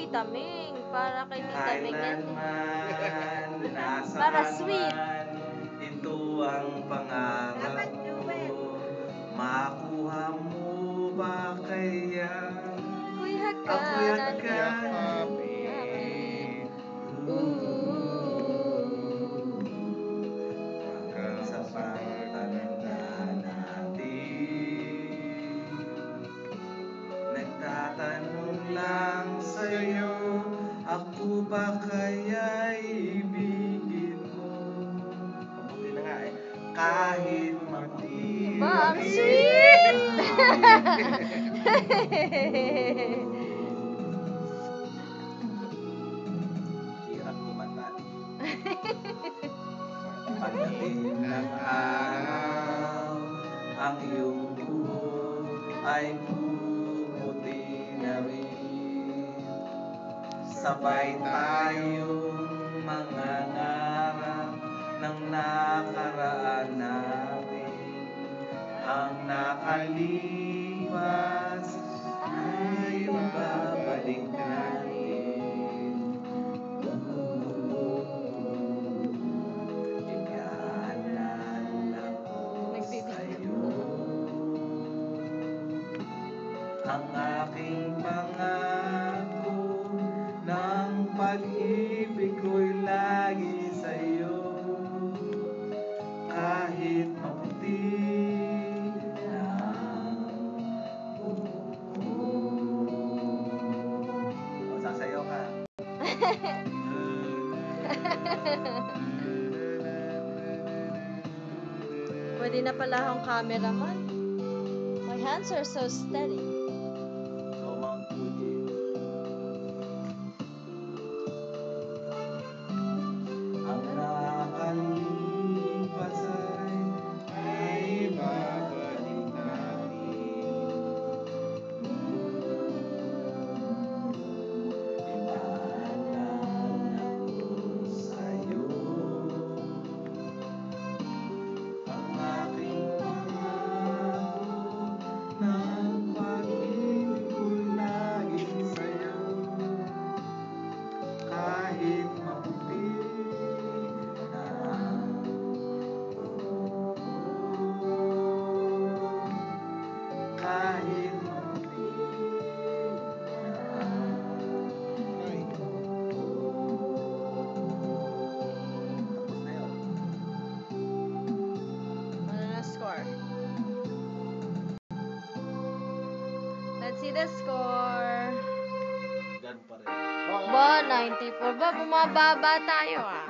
Tita Ming. Para kay Tita Ming yan. Kailanman, Para nasaan sweet. man, ito ang pangarap ko. Makuha mo ba kaya? Ako'y Ako'y hagkanan. hanggang sa pagtanda natin. Nagtatanong lang sa'yo, ako ba kaya'y ibigin mo? Mabuti na nga eh. Kahit matibay. Ba, ang sweet! Hirap kumanta. Pagdating ng araw, ang iyong buhok ay puputi na rin. Sabay tayong mangangarap ng nakaraan natin. Ang nakalipas ay babalik natin. Ipaalala ko sa'yo ang aking pangako ng pag-ibig ko'y lagi sa'yo. Kahit maputi na ang buhok ko. O, sasayaw ka. Pwede na pala akong cameraman. My hands are so steady. So, Mount Fuji. Ang nakalipas ay babalik natin. Ipaalala ko sa'yo ang aking pangako ng pag-ibig ko'y lagi sa'yo. Kahit maputi na ang buhok ko. Kahit maputi na ang buhok ko. Tapos na yun. Ano na score? Let's see the score. Gan pa rin. Ba, 94. Ba, bumababa tayo ah.